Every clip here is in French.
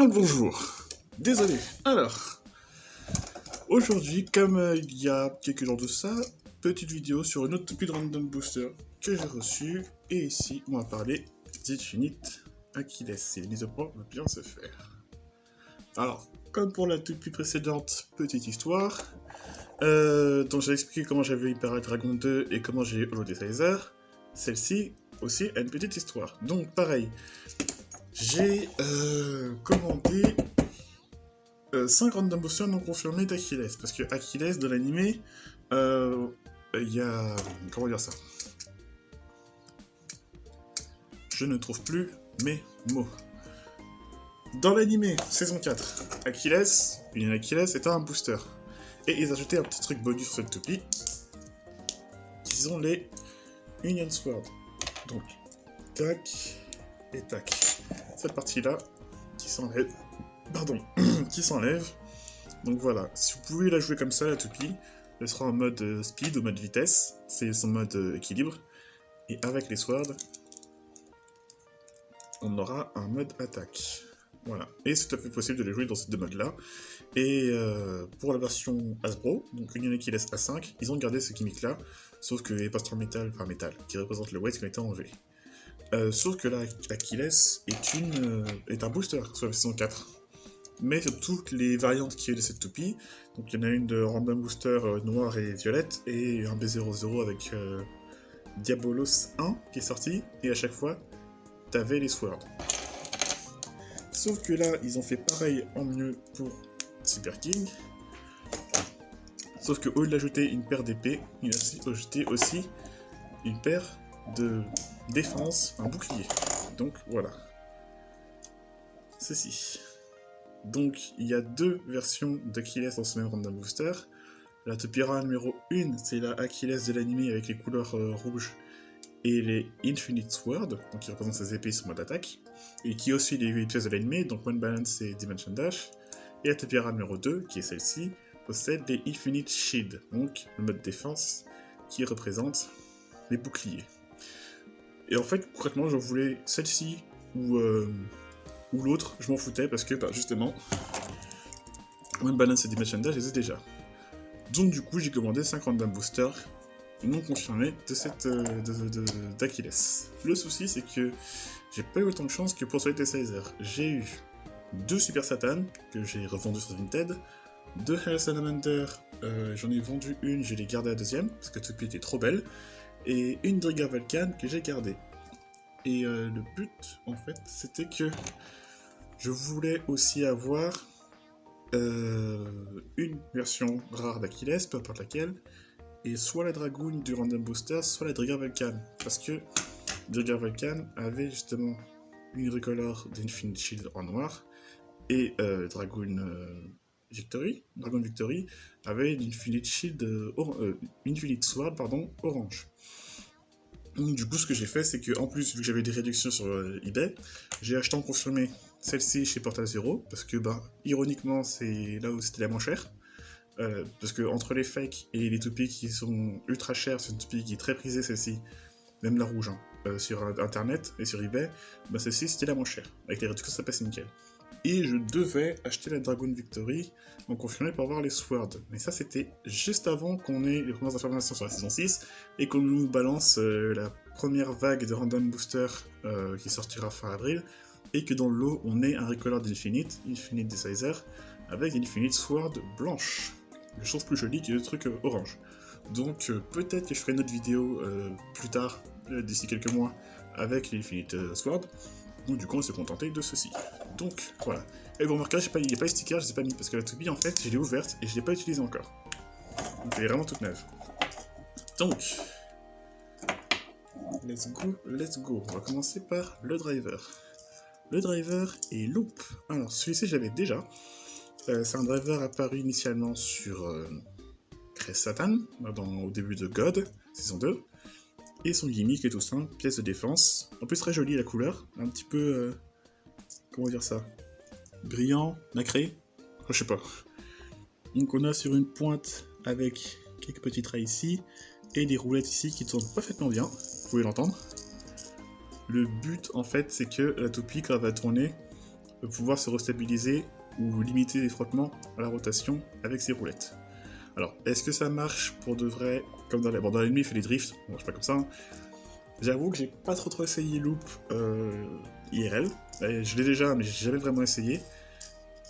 Bien le bonjour. Désolé. Alors, aujourd'hui, comme il y a quelques jours de ça, petite vidéo sur une autre toupie de Random Booster que j'ai reçue. Et ici, on va parler d'Infinite Achilles. Et la mise au point va bien se faire. Alors, comme pour la toupie précédente, petite histoire. Donc j'ai expliqué comment j'avais Hyper Dragon 2 et comment j'ai Holo Decizer. Celle-ci aussi a une petite histoire. Donc pareil, j'ai commandé 5 random boosters non confirmés d'Achilles. Parce que Achilles, dans l'animé, il y a... Comment dire ça? Je ne trouve plus mes mots. Dans l'animé, saison 4, Achilles, Union Achilles étant un booster. Et ils ajoutaient un petit truc bonus sur cette toupie, qui sont les Union Sword. Donc, tac et tac. Cette partie-là, qui s'enlève. Pardon, qui s'enlève. Donc voilà, si vous pouvez la jouer comme ça, la toupie, elle sera en mode speed ou mode vitesse. C'est son mode équilibre. Et avec les swords, on aura un mode attaque. Voilà, et c'est tout à fait possible de les jouer dans ces deux modes-là. Et pour la version Hasbro, donc Union Achilles A5, ils ont gardé ce gimmick-là, sauf que les pasteurs métal, enfin métal, qui représente le weight, qui ont été enlevés. Sauf que la Achilles est un booster sur la version 4. Mais sur toutes les variantes qu'il y a de cette toupie, donc il y en a une de Random Booster noire et violette, et un B00 avec Diabolos 1 qui est sorti, et à chaque fois, t'avais les swords. Sauf que là, ils ont fait pareil en mieux pour Super King. Sauf que au lieu d'ajouter une paire d'épées, il a ajouté aussi une paire de défense, un bouclier. Donc voilà. Ceci. Donc il y a deux versions d'Achilles dans ce même Random Booster. La Topira numéro 1, c'est la Achilles de l'anime avec les couleurs rouges et les Infinite Sword, donc qui représentent ses épées sur mode attaque, et qui est aussi les 8 pièces de l'anime, donc One Balance et Dimension Dash. Et la Topira numéro 2, qui est celle-ci, possède les Infinite Shield, donc le mode défense, qui représente les boucliers. Et en fait, concrètement, je voulais celle-ci ou l'autre, je m'en foutais, parce que, bah, justement, One Balance et Dimension Dash, je les ai déjà. Donc du coup, j'ai commandé 5 random boosters non confirmés de cette d'Achilles. Le souci, c'est que j'ai pas eu autant de chance que pour Solid Decizer. J'ai eu 2 Super Satan, que j'ai revendu sur Vinted, 2 Hell Salamander, j'en ai vendu une, je l'ai gardée la deuxième, parce que Toupie était trop belle, et une Drigger Vulcan que j'ai gardée. Et le but, en fait, c'était que je voulais aussi avoir une version rare d'Achilles, peu importe laquelle, et soit la Dragoon du Random Booster, soit la Drigger Vulcan. Parce que Drigger Vulcan avait justement une recolor d'Infinite Shield en noir, et Dragoon Victory avait une Infinite Shield, Infinite Sword, pardon, orange. Donc, du coup, ce que j'ai fait, c'est que en plus, vu que j'avais des réductions sur eBay, j'ai acheté en confirmé celle-ci chez Portal Zero, parce que, bah, ironiquement, c'est là où c'était la moins chère. Parce que entre les fakes et les toupies qui sont ultra chères, c'est une toupie qui est très prisée, celle-ci, même la rouge, hein, sur internet et sur eBay, bah celle-ci c'était la moins chère. Avec les réductions, ça passe nickel. Et je devais acheter la Dragoon Victory en confirmé pour avoir les swords. Mais ça, c'était juste avant qu'on ait les premières informations sur la saison 6 et qu'on nous balance la première vague de random booster qui sortira fin avril, et que dans le lot, on ait un recolor d'Infinite, Infinite Decizer, avec Infinite Sword blanche. Je trouve plus joli que le truc orange. Donc peut-être que je ferai une autre vidéo plus tard, d'ici quelques mois, avec l'Infinite Sword. Donc du coup on s'est contenté de ceci. Donc voilà. Et vous remarquerez, il n'y a pas les stickers, je les ai pas mis, parce que la toupie en fait, je l'ai ouverte et je l'ai pas utilisée encore. Donc elle est vraiment toute neuve. Donc, let's go. On va commencer par le driver. Le driver est Loop. Alors celui-ci j'avais déjà. C'est un driver apparu initialement sur Crest Satan, au début de God, saison 2. Et son gimmick est tout simple, pièce de défense. En plus très jolie la couleur, un petit peu... comment dire ça? Brillant, nacré, je sais pas. Donc on a sur une pointe avec quelques petits traits ici, et des roulettes ici qui tournent parfaitement bien, vous pouvez l'entendre. Le but en fait c'est que la toupie quand elle va tourner, pouvoir se restabiliser ou limiter les frottements à la rotation avec ses roulettes. Alors, est-ce que ça marche pour de vrai, comme dans dans l'ennemi il fait des drifts, ça marche pas comme ça, hein. J'avoue que j'ai pas trop essayé Loop IRL, je l'ai déjà, mais j'ai jamais vraiment essayé,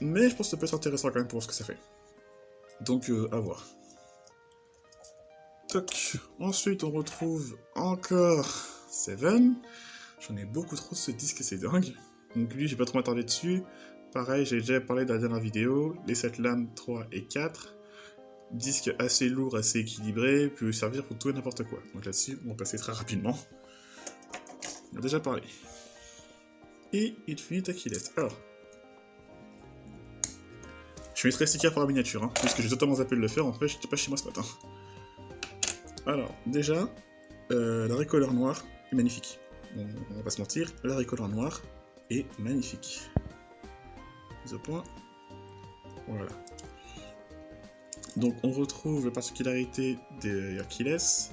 mais je pense que ça peut être intéressant quand même pour voir ce que ça fait. Donc, à voir. Toc. Ensuite, on retrouve encore Seven. J'en ai beaucoup trop de ce disque, c'est dingue. Donc lui, j'ai pas trop m'attarder dessus. Pareil, j'ai déjà parlé dans la dernière vidéo, les 7 lames 3 et 4. Disque assez lourd, assez équilibré, peut servir pour tout et n'importe quoi. Donc là-dessus, on va passer très rapidement. On a déjà parlé. Et Infinite Achilles. Alors, je mettrai sticker pour la miniature, hein, puisque j'ai totalement zappé de le faire, en fait, j'étais pas chez moi ce matin. Alors, déjà, la récoleur noire est magnifique. On va pas se mentir, la récoleur noire est magnifique. Mise au point. Voilà. Donc on retrouve la particularité des Achilles,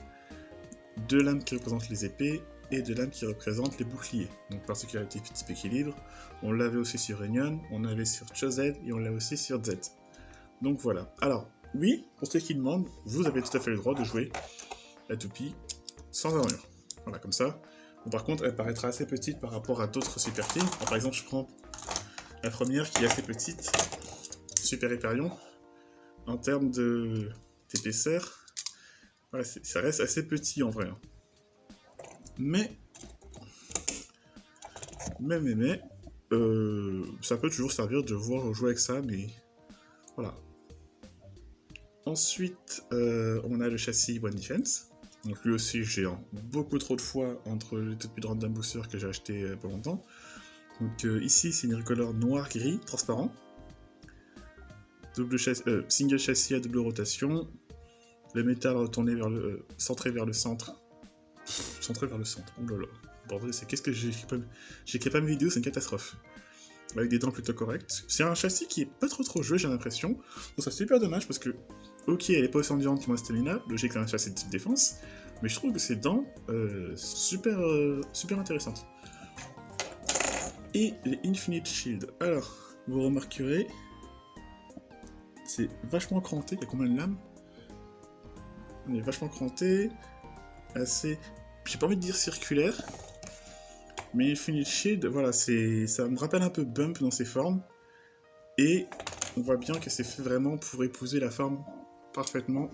2 lames qui représentent les épées et 2 lames qui représentent les boucliers. Donc particularité type équilibre, on l'avait aussi sur Union, on l'avait sur Chosed et on l'a aussi sur Z. Donc voilà. Alors, oui, pour ceux qui demandent, vous avez tout à fait le droit de jouer la toupie sans armure. Voilà, comme ça. Bon, par contre, elle paraîtra assez petite par rapport à d'autres Super King. Par exemple, je prends la première qui est assez petite, Super Hyperion. En termes d'épaisseur, voilà, ça reste assez petit en vrai. Mais, ça peut toujours servir de voir jouer avec ça, mais voilà. Ensuite, on a le châssis One Defense. Donc lui aussi, j'ai beaucoup trop de fois entre les toupies de Random Booster que j'ai acheté pas longtemps. Donc ici, c'est une recoleur noir-gris, transparent. Single châssis à double rotation. Le métal retourné vers le... centré vers le centre. Centré vers le centre, oh là là. Bordel, c'est qu'est-ce que j'ai écrit pas une vidéo, c'est une catastrophe. Avec des dents plutôt correctes. C'est un châssis qui est pas trop joué, j'ai l'impression. Donc c'est super dommage parce que, ok, elle est pas aussi endurante que mon stamina, logique c'est un châssis de type défense, mais je trouve que ses dents super intéressantes. Et les Infinite Shield. Alors, vous remarquerez, c'est vachement cranté, il y a combien de lames? On est vachement cranté, assez... J'ai pas envie de dire circulaire, mais Infinite Shield, voilà, ça me rappelle un peu Bump dans ses formes, et on voit bien que c'est fait vraiment pour épouser la forme parfaitement.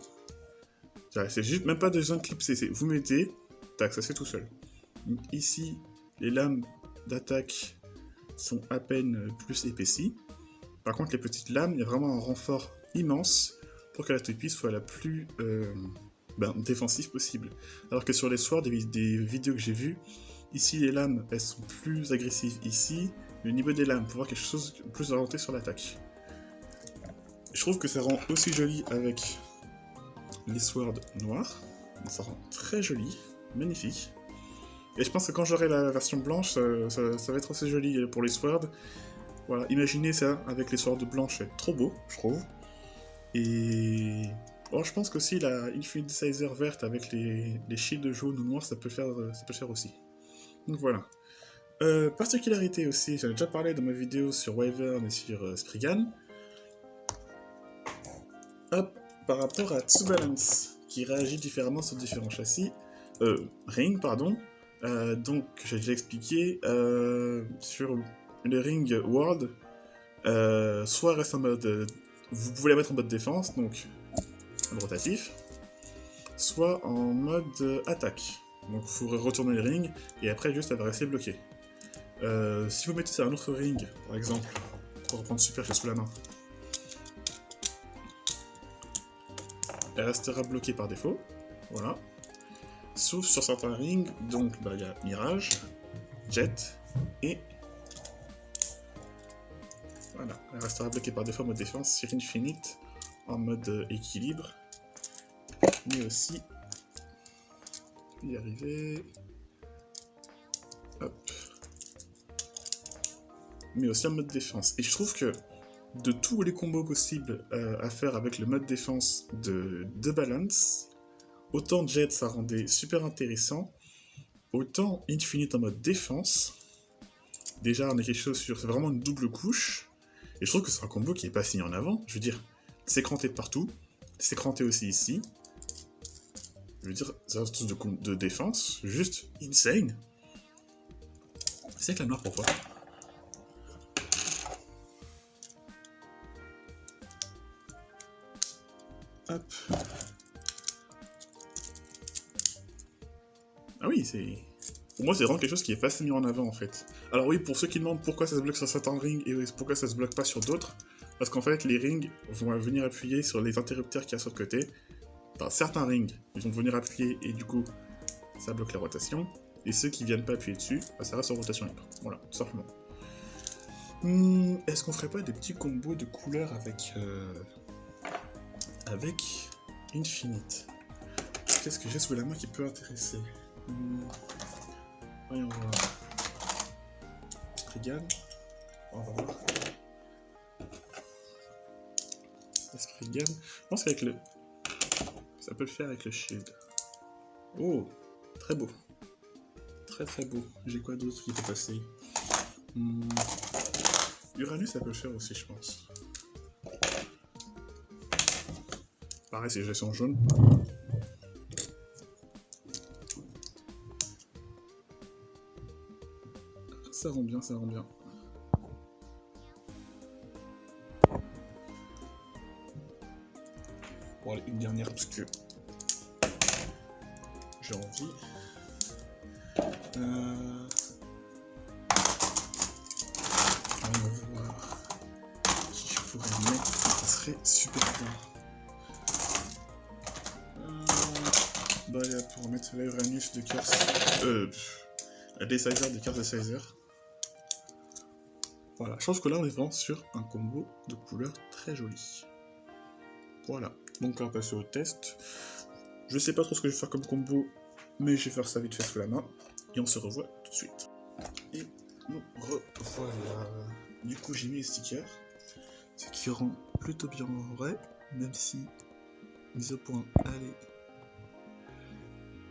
C'est juste, même pas besoin de clipser, vous mettez, tac, ça se fait tout seul. Donc ici, les lames d'attaque sont à peine plus épaissies. Par contre, les petites lames, il y a vraiment un renfort immense pour que la toupie soit la plus défensive possible. Alors que sur les swords, des vidéos que j'ai vues, ici les lames, elles sont plus agressives ici, mais au niveau des lames, pour voir quelque chose de plus orienté sur l'attaque. Je trouve que ça rend aussi joli avec les swords noirs. Ça rend très joli, magnifique. Et je pense que quand j'aurai la version blanche, ça va être assez joli pour les swords. Voilà, imaginez ça avec les swords blanches, c'est trop beau, je trouve. Et bon, je pense qu'aussi la Infinite Sizer verte avec les shields jaunes ou noirs, ça peut faire aussi. Donc voilà. Particularité aussi, j'en ai déjà parlé dans ma vidéo sur Wyvern et sur Spriggan. Hop, par rapport à Tsubalance, qui réagit différemment sur différents châssis. Ring, pardon. Donc, j'ai déjà expliqué, sur le Ring World, soit reste en mode... vous pouvez la mettre en mode défense, donc mode rotatif, soit en mode attaque. Donc il faudrait retourner le ring, et après juste elle va rester bloquée. Si vous mettez ça à un autre ring, par exemple, pour reprendre super, j'ai sous la main, elle restera bloquée par défaut, voilà. Sauf sur certains rings, donc il y a Mirage, Jet, et... voilà, elle restera bloquée par défaut en mode défense sur Infinite, en mode équilibre, mais aussi... y arriver... hop... mais aussi en mode défense. Et je trouve que de tous les combos possibles à faire avec le mode défense de Balance, autant Jet ça rendait super intéressant, autant Infinite en mode défense, Déjà, on a quelque chose sur... C'est vraiment une double couche. Et je trouve que c'est un combo qui est pas si mis en avant. Je veux dire, c'est cranté de partout. C'est cranté aussi ici. Je veux dire, c'est un truc de défense. Juste insane. C'est avec la noire pourquoi? Hop. Ah oui, c'est... Pour moi, c'est vraiment quelque chose qui est pas mis en avant, en fait. Alors oui, pour ceux qui demandent pourquoi ça se bloque sur certains rings et pourquoi ça se bloque pas sur d'autres, parce qu'en fait, les rings vont venir appuyer sur les interrupteurs qu'il y a sur le côté. Dans certains rings, ils vont venir appuyer et du coup, ça bloque la rotation. Et ceux qui viennent pas appuyer dessus, bah, ça reste en rotation libre. Voilà, tout simplement. Est-ce qu'on ferait pas des petits combos de couleurs avec... avec Infinite? Qu'est-ce que j'ai sous la main qui peut intéresser? Voyons voir. Spriggan. On va voir. Spriggan. Je pense qu'avec le... Ça peut le faire avec le shield. Oh, très beau. Très très beau. J'ai quoi d'autre qui peut passer? Uranus, ça peut le faire aussi, je pense. Pareil, c'est gestion jaune. Ça rend bien, ça rend bien. Bon, allez, une dernière parce que j'ai envie. On va voir qui je pourrais mettre. Ça serait super bien. Bah, là, pour mettre la Uranus de Curse. La Decizer de Curse Decizer. Voilà, je pense que là on est vraiment sur un combo de couleurs très joli. Voilà, donc là on va passer au test. Je sais pas trop ce que je vais faire comme combo, mais je vais faire ça vite fait sous la main. Et on se revoit tout de suite. Et nous revoilà. Du coup j'ai mis les stickers, ce qui rend plutôt bien en vrai, même si mise au point, allez.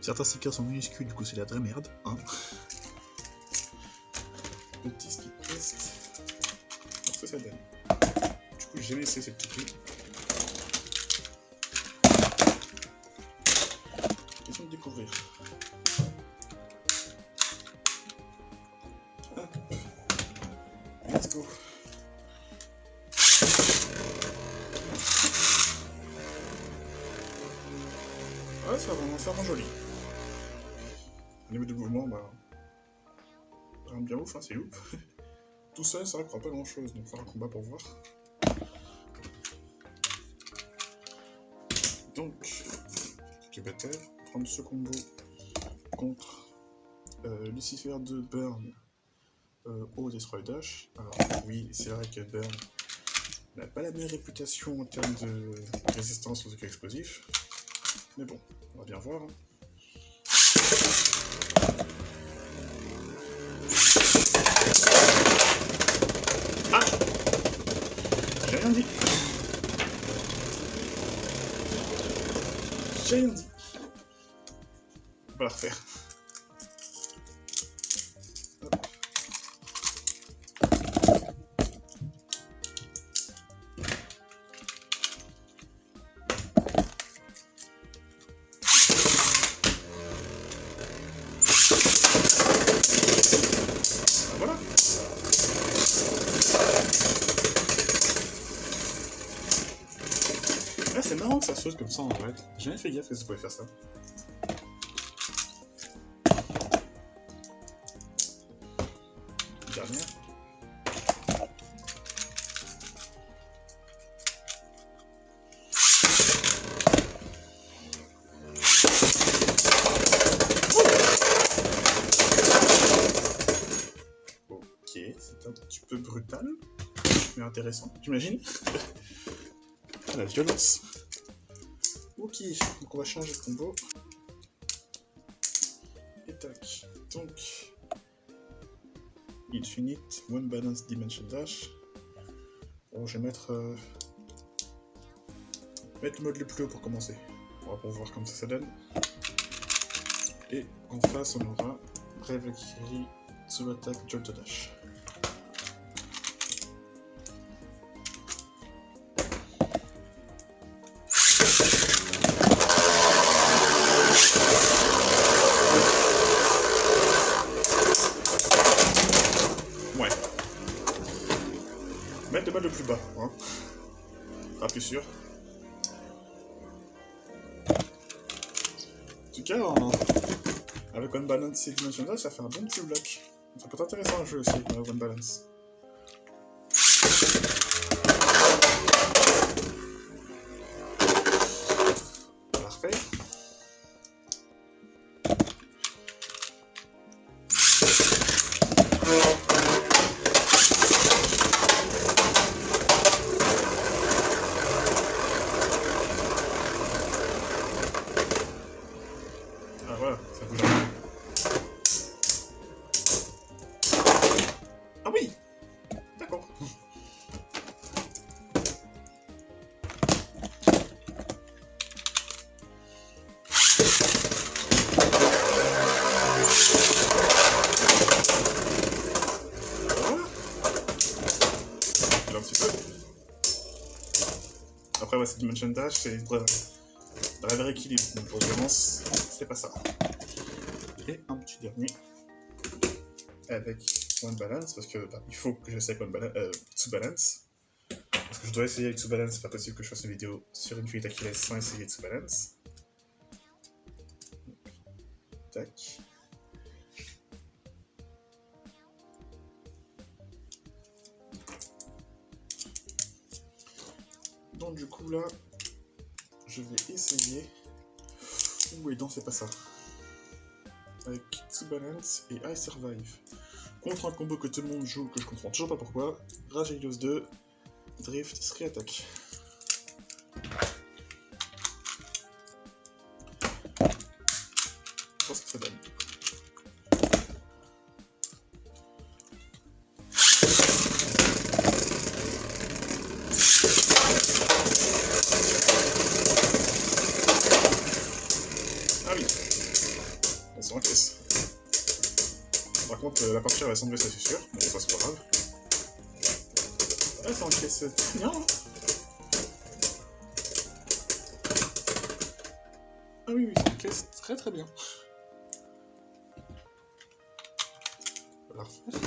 Certains stickers sont minuscules, du coup c'est la vraie merde. Hein. Petit speed test. Ce que ça donne. Du coup, j'ai laissé cette petite clé. Laissons le découvrir. Hop. Let's go. Ouais, ça rend joli. Au niveau du mouvement, bah. Ça rend bien ouf, hein, c'est ouf. Tout seul, ça ne croit pas grand chose, donc faire un combat pour voir. Donc, je vais prendre ce combo contre Lucifer de Burn au Destroy Dash. Alors, oui, c'est vrai que Burn n'a pas la meilleure réputation en termes de résistance aux effets explosifs. Mais bon, on va bien voir. Hein. Ah! J'ai rien dit. J'ai rien dit. On va la refaire. Hop. Voilà. Ah, c'est marrant que ça saute comme ça en vrai. J'ai jamais fait gaffe que ça pouvait faire ça. Dernière. Ok, c'est un petit peu brutal, mais intéressant, j'imagine. La violence. Ok, donc on va changer de combo. Et tac. Donc, Infinite, One Balance Dimension Dash. Bon, je vais mettre le mode le plus haut pour commencer. On va pour voir comme ça donne. Et en face, on aura Brave Valkyrie, Sub Attack, Jolt Dash. pas le plus bas, hein. Pas plus sûr. En tout cas, avec One Balance et Dimension Dash, ça fait un bon petit bloc. Ça peut être intéressant à jouer aussi, One Balance. Parfait. Ah voilà, ça bouge un peu. Ah oui! D'accord. Un petit peu. Après, ouais, c'est Dimension Dash, c'est un vrai équilibre. Donc, pour le moment, c'est pas ça. Et un petit dernier avec One Balance, parce que il faut que j'essaie Tsu Balance. Parce que je dois essayer avec Tsu Balance, c'est pas possible que je fasse une vidéo sur Infinite Achilles sans essayer Tsu Balance. Tac. Donc du coup là, je vais essayer... Oui, non, c'est pas ça. Avec Tsu Balance et I Survive. Contre un combo que tout le monde joue, que je comprends toujours pas pourquoi. Rage Helios 2, Drift, Sri Attack. Je pense que ça donne. Ah oui, on s'encaisse. Par contre, la partie va sombrer, ça c'est sûr, mais ça c'est pas grave. Ah, ça encaisse très bien, hein. Ah oui, oui, ça encaisse très très bien. On va la refaire.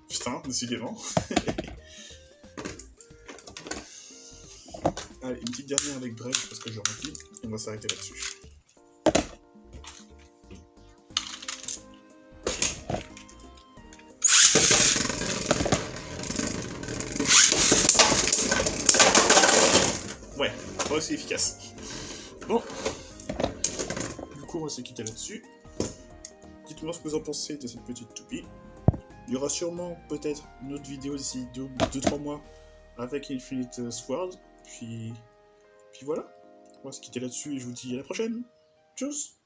Putain, décidément. Allez, une petite dernière avec Dredge parce que je remplis, et on va s'arrêter là-dessus. Ouais, pas aussi efficace. Bon. Du coup, on va se quitter là-dessus. Dites-moi ce que vous en pensez de cette petite toupie. Il y aura sûrement peut-être une autre vidéo d'ici 2-3 mois avec Infinite Sword. Puis voilà. On va se quitter là-dessus et je vous dis à la prochaine. Tchuss!